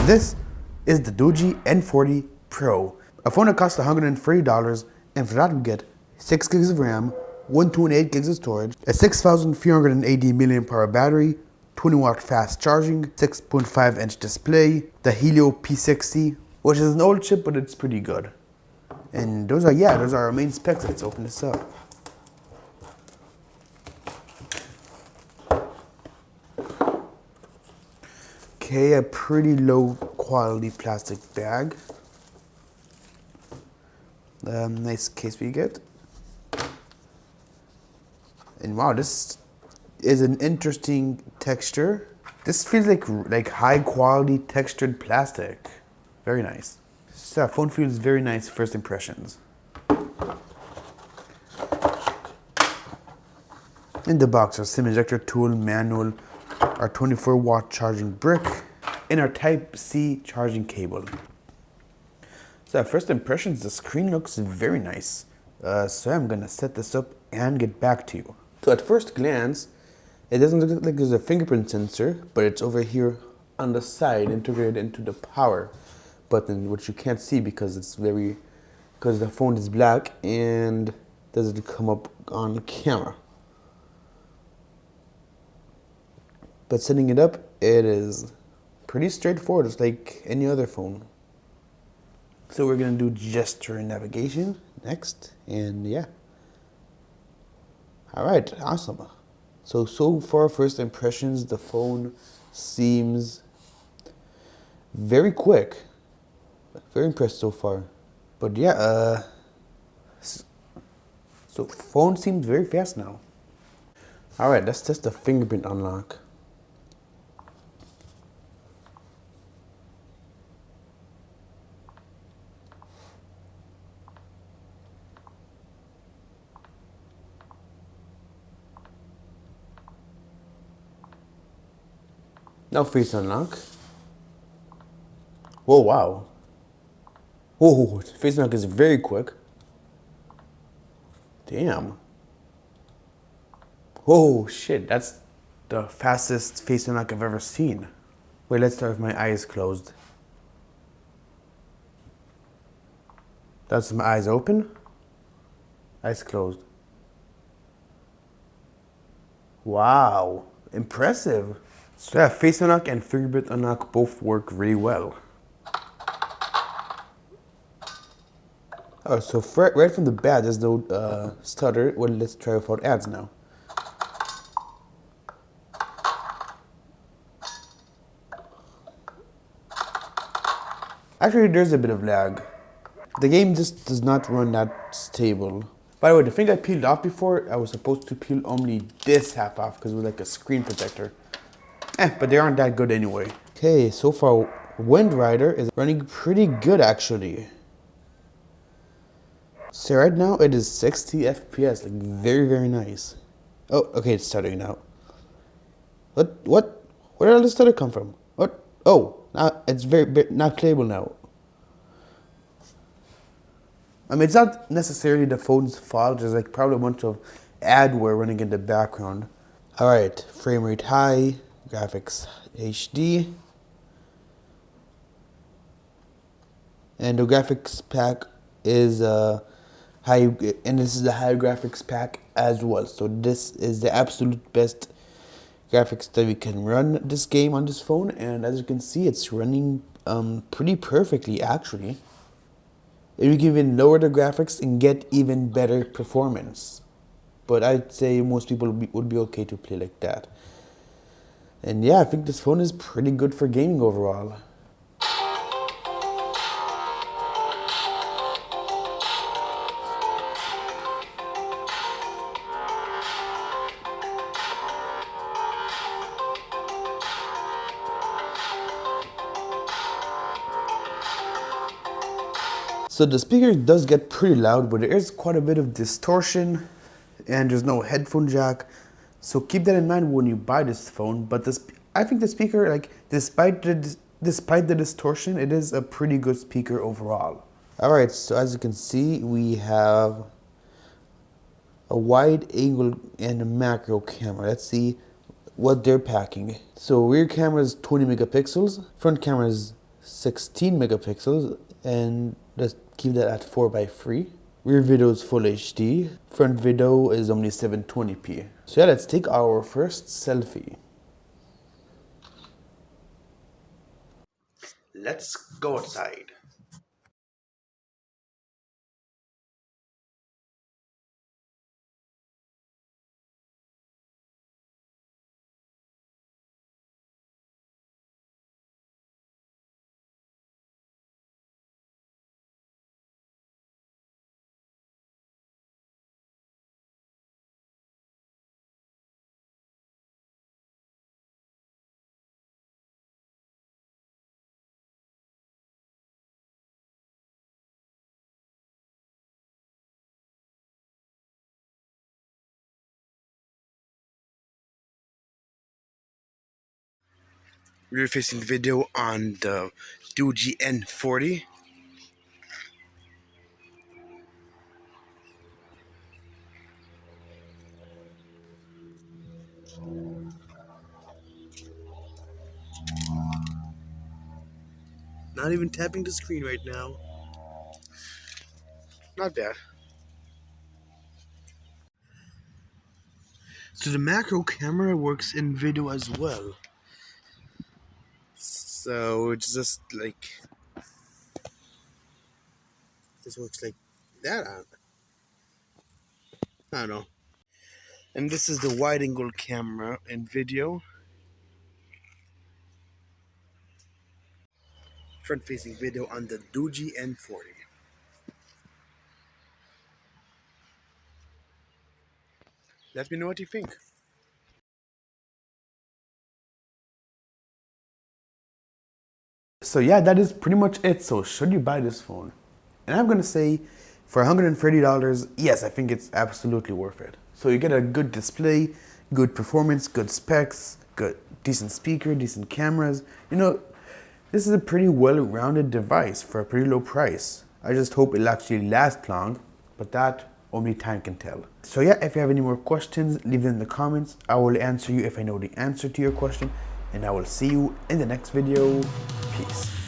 this is the Doogee N40 Pro, a phone that costs $140, and for that we get 6 gigs of RAM, 128 gigs of storage, a 6,380 mAh battery, 20-watt fast charging, 6.5-inch display, the Helio P60, which is an old chip, but it's pretty good. And those are our main specs. Let's open this up. Okay, a pretty low quality plastic bag. Nice case we get. And wow, this is an interesting texture. This feels like high quality textured plastic. Very nice. So phone feels very nice first impressions. In the box, our SIM ejector tool, manual, our 24-watt charging brick, and our Type-C charging cable. So first impressions, the screen looks very nice. So I'm gonna set this up and get back to you. So at first glance, it doesn't look like there's a fingerprint sensor, but it's over here on the side, integrated into the power button, which you can't see because the phone is black and doesn't come up on camera. But setting it up, it is pretty straightforward. It's like any other phone. So we're gonna do gesture navigation next, and yeah. All right, awesome. So far, first impressions, the phone seems very quick. Very impressed so far. But yeah, so phone seems very fast now. All right, let's test the fingerprint unlock. Now face unlock. Whoa, wow. Whoa, face unlock is very quick. Damn. Whoa, shit, that's the fastest face unlock I've ever seen. Wait, let's start with my eyes closed. That's my eyes open. Eyes closed. Wow, impressive. So yeah, face unlock and fingerprint unlock both work really well. Oh, so right from the bat, there's no stutter. Well, let's try without ads now. Actually, there's a bit of lag. The game just does not run that stable. By the way, the thing I peeled off before, I was supposed to peel only this half off because it was like a screen protector. But they aren't that good anyway. Okay, so far Wind Rider is running pretty good actually. So right now it is 60 FPS, like very, very nice. Oh, okay, it's stuttering now. Where did all this stutter come from? What? Oh, now it's not playable now. I mean, it's not necessarily the phone's fault. There's like probably a bunch of adware running in the background. All right, frame rate high. Graphics HD, and the graphics pack is high, and this is the high graphics pack as well. So this is the absolute best graphics that we can run this game on this phone, and as you can see, it's running pretty perfectly actually. And we can even lower the graphics and get even better performance. But I'd say most people would be okay to play like that. And yeah, I think this phone is pretty good for gaming overall. So the speaker does get pretty loud, but there is quite a bit of distortion, and there's no headphone jack. So keep that in mind when you buy this phone. But I think the speaker, like despite the distortion, it is a pretty good speaker overall. All right, so as you can see, we have a wide angle and a macro camera. Let's see what they're packing. So rear camera is 20 megapixels, front camera is 16 megapixels, and let's keep that at 4:3. Rear video is full HD. Front video is only 720p. So yeah, let's take our first selfie. Let's go outside. Rear facing video on the Doogee N40. Not even tapping the screen right now. Not bad. So the macro camera works in video as well. So it's just like, this works like that. I don't know. And this is the wide angle camera in video. Front facing video on the Doogee N40. Let me know what you think. So yeah, that is pretty much it. So should you buy this phone? And I'm gonna say for $130, yes, I think it's absolutely worth it. So you get a good display, good performance, good specs, good decent speaker, decent cameras. You know, this is a pretty well-rounded device for a pretty low price. I just hope it'll actually last long, but that only time can tell. So yeah, if you have any more questions, leave them in the comments. I will answer you if I know the answer to your question, and I will see you in the next video. Peace.